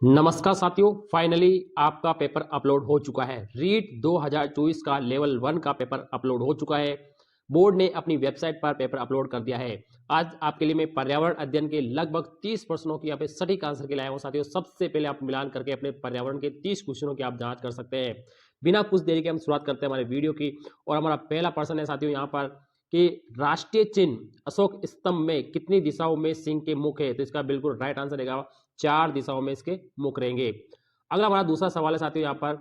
नमस्कार साथियों, फाइनली आपका पेपर अपलोड हो चुका है। रीट 2024 का लेवल 1 का पेपर अपलोड हो चुका है। बोर्ड ने अपनी वेबसाइट पर पेपर अपलोड कर दिया है। आज आपके लिए मैं पर्यावरण अध्ययन के लगभग 30 प्रश्नों की यहाँ पे सटीक आंसर के लाया हूँ साथियों। सबसे पहले आप मिलान करके अपने पर्यावरण के 30 क्वेश्चनों की आप जांच कर सकते हैं। बिना कुछ देरी के हम शुरुआत करते हैं हमारे वीडियो की। और हमारा पहला प्रश्न है साथियों यहाँ पर कि राष्ट्रीय चिन्ह अशोक स्तंभ में कितनी दिशाओं में सिंह के मुख है? तो इसका बिल्कुल राइट आंसर रहेगा 4 दिशाओं में इसके मुख रहेंगे। अगला हमारा दूसरा सवाल है साथियों यहाँ पर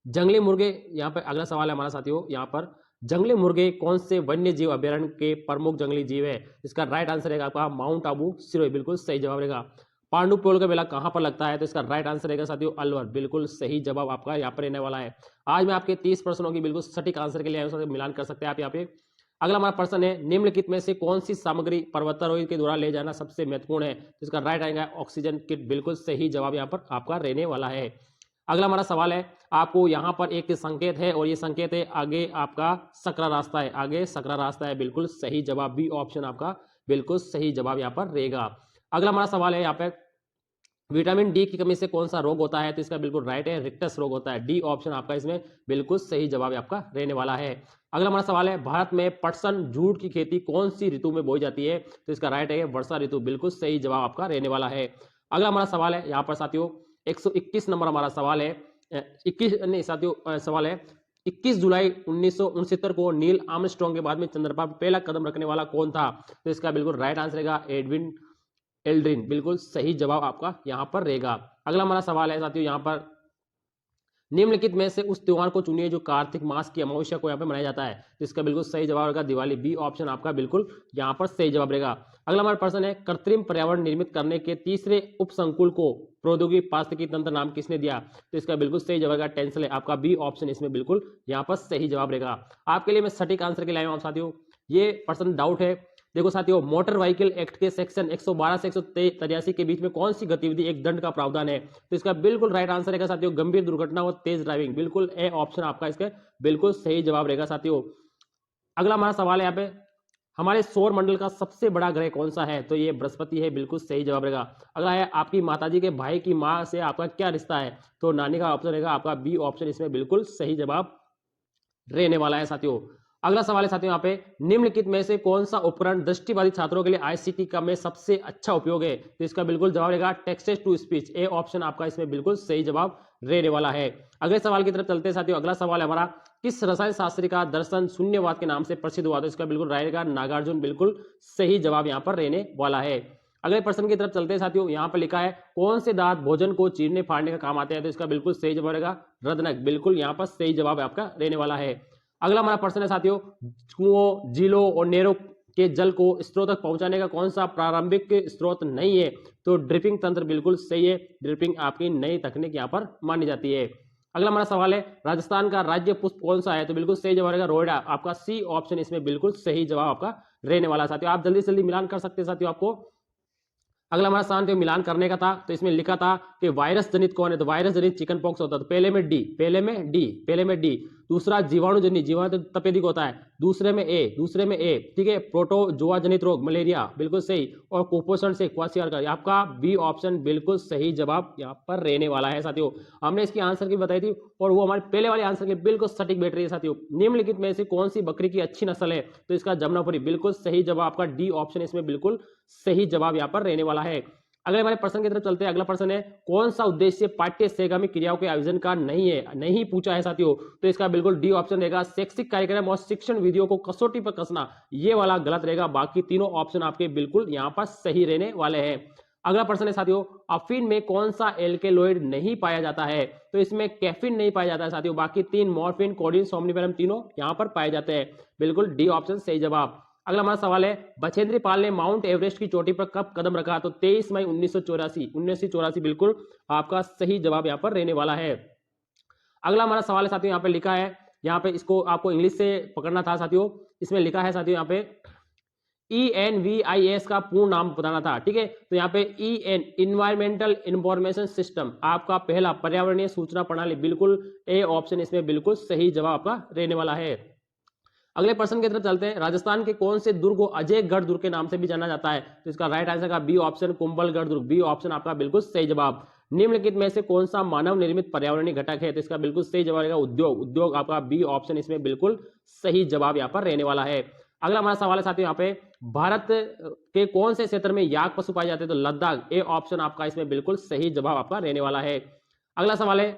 जंगली मुर्गे। यहाँ पर अगला सवाल है हमारा साथियों यहाँ पर जंगली मुर्गे कौन से वन्य जीव अभ्यारण्य के प्रमुख जंगली जीव है? इसका राइट आंसर रहेगा आपका माउंट आबू सिरोही। बिल्कुल सही जवाब रहेगा। पांडुपोल का मेला कहां पर लगता है? तो इसका राइट आंसर रहेगा साथियों अलवर। बिल्कुल सही जवाब आपका यहाँ पर रहने वाला है। आज मैं आपके 30 प्रश्नों की बिल्कुल सटीक आंसर के लिए आया हूं, मिलान कर सकते हैं आप यहाँ पे। अगला हमारा प्रश्न है निम्नलिखित में से कौन सी सामग्री पर्वतारोही के द्वारा ले जाना सबसे महत्वपूर्ण है? तो इसका राइट आएगा ऑक्सीजन किट। बिल्कुल सही जवाब यहाँ पर आपका रहने वाला है। अगला हमारा सवाल है आपको यहाँ पर एक संकेत है और ये संकेत है आगे आपका सकरा रास्ता है। आगे सकरा रास्ता है। बिल्कुल सही जवाब बी ऑप्शन आपका बिल्कुल सही जवाब यहाँ पर रहेगा। अगला हमारा सवाल है यहाँ पर विटामिन डी की कमी से कौन सा रोग होता है? तो इसका बिल्कुल राइट है रिक्टस रोग होता है। डी ऑप्शन आपका इसमें बिल्कुल सही जवाब आपका रहने वाला है। अगला हमारा सवाल है भारत में पटसन जूट की खेती कौन सी ऋतु में बोई जाती है? तो इसका राइट है वर्षा ऋतु। बिल्कुल सही जवाब आपका रहने वाला है। अगला हमारा सवाल है यहाँ पर साथियों 121 नंबर हमारा सवाल है 21 नहीं साथियों सवाल है 21 जुलाई 1969 को नील आर्मस्ट्रांग के बाद में चंद्रमा पर पहला कदम रखने वाला कौन था? तो इसका बिल्कुल राइट आंसर रहेगा एडविन एल्ड्रिन। बिल्कुल सही जवाब आपका यहां पर रहेगा। अगला हमारा सवाल है साथियों यहां पर निम्नलिखित में से उस त्योहार को चुनिए जो कार्तिक मास की अमावस्या को यहाँ पे मनाया जाता है। तो इसका बिल्कुल सही जवाब रहेगा दिवाली। बी ऑप्शन आपका बिल्कुल यहाँ पर सही जवाब रहेगा। अगला हमारा प्रश्न है कृत्रिम पर्यावरण निर्मित करने के तीसरे उपसंकुल को प्रौद्योगिकी पारिस्थितिकी तंत्र नाम किसने दिया? तो इसका बिल्कुल सही जवाब रहेगा टेंसल है। आपका बी ऑप्शन इसमें बिल्कुल यहाँ पर सही जवाब रहेगा। आपके लिए मैं सटीक आंसर के लाया हूँ साथियों। ये प्रश्न डाउट है। देखो साथियों मोटर व्हीकल एक्ट के सेक्शन 112 से 183 के बीच में कौन सी गतिविधि एक दंड का प्रावधान है? तो इसका बिल्कुल राइट आंसर रहेगा साथियों गंभीर दुर्घटना और तेज ड्राइविंग। बिल्कुल ए ऑप्शन आपका इसका बिल्कुल सही जवाब रहेगा साथियों। अगला हमारा सवाल है यहाँ पे हमारे सौर मंडल का सबसे बड़ा ग्रह कौन सा है? तो ये बृहस्पति है। बिल्कुल सही जवाब रहेगा। अगला है आपकी माताजी के भाई की मां से आपका क्या रिश्ता है? तो नानी का ऑप्शन रहेगा आपका बी ऑप्शन इसमें बिल्कुल सही जवाब रहने वाला है साथियों। अगला सवाल है साथियों यहाँ पे निम्नलिखित में से कौन सा उपकरण दृष्टिबाधित छात्रों के लिए आईसीटी का में सबसे अच्छा उपयोग है? तो इसका बिल्कुल जवाब रहेगा text to speech. A option आपका इसमें बिल्कुल सही जवाब रहने वाला है। अगले सवाल की तरफ चलते हैं साथियों। अगला सवाल है हमारा किस रसायन शास्त्री का दर्शन शून्यवाद के नाम से प्रसिद्ध हुआ? तो इसका बिल्कुल रहेगा नागार्जुन। बिल्कुल सही जवाब यहाँ पर रहने वाला है। अगले प्रश्न की तरफ चलते हैं साथियों। यहाँ पर लिखा है कौन से दांत भोजन को चीरने फाड़ने का काम आते हैं? तो इसका बिल्कुल सही जवाब रहेगा रत्नक। बिल्कुल यहाँ पर सही जवाब आपका रहने वाला है। अगला हमारा प्रश्न है साथियों कुओं झीलों और नहरों के जल को स्रोत तक पहुंचाने का कौन सा प्रारंभिक स्रोत नहीं है? तो ड्रिपिंग तंत्र। बिल्कुल सही है। ड्रिपिंग आपकी नई तकनीक यहाँ पर मानी जाती है। अगला हमारा सवाल है राजस्थान का राज्य पुष्प कौन सा है? तो बिल्कुल सही जवाब रहेगा रोइडा। आपका सी ऑप्शन इसमें बिल्कुल सही जवाब आपका रहने वाला साथियों। आप जल्दी से जल्दी मिलान कर सकते हैं साथियों आपको। अगला हमारा शांति मिलान करने का था तो इसमें लिखा था कि वायरस जनित कौन है? तो वायरस जनित चिकन पॉक्स होता है। तो पहले में डी। दूसरा जीवाणु जनित जीवाणु तपेदिक होता है। दूसरे में ए ठीक है। प्रोटोजोआ जनित रोग मलेरिया। बिल्कुल सही। और कुपोषण से क्वासियार आपका बी ऑप्शन बिल्कुल सही जवाब यहाँ पर रहने वाला है साथियों। हमने इसकी आंसर की बताई थी और वो हमारे पहले वाले आंसर के बिल्कुल सटीक बैठ रही है साथियों। निम्नलिखित में से कौन सी बकरी की अच्छी नस्ल है? तो इसका जमुनापुरी। बिल्कुल सही जवाब आपका डी ऑप्शन इसमें बिल्कुल सही जवाब यहाँ पर रहने वाला है। अगले हमारे प्रश्न की तरफ चलते हैं। अगला प्रश्न है कौन सा उद्देश्य पाठ्य सहगामी क्रियाओं के आयोजन का नहीं है? नहीं पूछा है साथियों। तो इसका बिल्कुल डी ऑप्शन रहेगा शैक्षिक कार्यक्रम और शिक्षण विधियों को कसौटी पर कसना। ये वाला गलत रहेगा। बाकी तीनों ऑप्शन आपके बिल्कुल यहाँ पर सही रहने वाले हैं। अगला प्रश्न है साथियों अफीन में कौन सा एल्केलॉइड नहीं पाया जाता है? तो इसमें कैफीन नहीं पाया जाता है साथियों। बाकी तीन मॉर्फिन कोडीन सोमनिफेरम तीनों यहाँ पर पाए जाते हैं। बिल्कुल डी ऑप्शन सही जवाब। अगला हमारा सवाल है बछेंद्री पाल ने माउंट एवरेस्ट की चोटी पर कब कदम रखा? तो 23 मई 1984। बिल्कुल आपका सही जवाब यहाँ पर रहने वाला है। अगला हमारा सवाल है साथियों यहाँ पे लिखा है यहाँ पे इसको आपको इंग्लिश से पकड़ना था साथियों। इसमें लिखा है साथियों यहाँ पे ENVIS का पूर्ण नाम बताना था। ठीक है। तो यहाँ पे EN इन्वायरमेंटल इंफॉर्मेशन सिस्टम आपका पहला पर्यावरणीय सूचना प्रणाली। बिल्कुल ए ऑप्शन इसमें बिल्कुल सही जवाब आपका रहने वाला है। अगले प्रश्न की तरफ चलते हैं। राजस्थान के कौन से दुर्ग को अजयगढ़ दुर्ग के नाम से भी जाना जाता है? तो इसका राइट आंसर का बी ऑप्शन कुंभलगढ़ दुर्ग। बी ऑप्शन आपका बिल्कुल सही जवाब। निम्नलिखित में से कौन सा मानव निर्मित पर्यावरणीय घटक है? तो इसका बिल्कुल सही जवाब रहेगा उद्योग। उद्योग आपका बी ऑप्शन इसमें बिल्कुल सही जवाब यहाँ पर रहने वाला है। अगला हमारा सवाल है साथियों यहाँ पे, भारत के कौन से क्षेत्र में याक पशु पाए जाते हैं? तो लद्दाख। ए ऑप्शन आपका इसमें बिल्कुल सही जवाब आपका रहने वाला है। अगला सवाल है,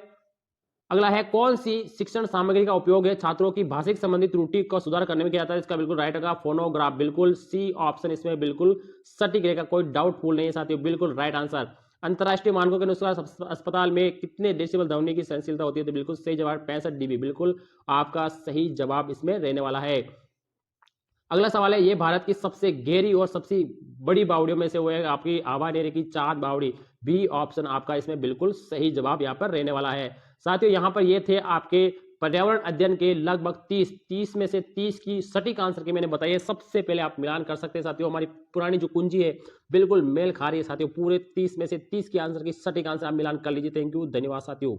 अगला है, कौन सी शिक्षण सामग्री का उपयोग है छात्रों की भाषिक संबंधी त्रुटि का सुधार करने में किया जाता है? इसका बिल्कुल राइट होगा फोनोग्राफ। बिल्कुल सी ऑप्शन इसमें बिल्कुल सटीक रहेगा, कोई डाउटफुल नहीं है साथियों, बिल्कुल राइट आंसर। अंतरराष्ट्रीय मानकों के अनुसार अस्पताल में कितने डेसिबल ध्वनि की सहनशीलता होती है? तो बिल्कुल सही जवाब 65 dB। बिल्कुल आपका सही जवाब इसमें रहने वाला है। अगला सवाल है, ये भारत की सबसे गहरी और सबसे बड़ी बावड़ियों में से वो है आपकी आवानेरी की चांद बावड़ी। बी ऑप्शन आपका इसमें बिल्कुल सही जवाब यहाँ पर रहने वाला है। साथियों यहाँ पर ये थे आपके पर्यावरण अध्ययन के लगभग 30 में से 30 की सटीक आंसर की मैंने बताई है। सबसे पहले आप मिलान कर सकते हैं साथियों, हमारी पुरानी जो कुंजी है बिल्कुल मेल खा रही है साथियों। पूरे 30 में से 30 की आंसर की सटीक आंसर आप मिलान कर लीजिए। थैंक यू, धन्यवाद साथियों।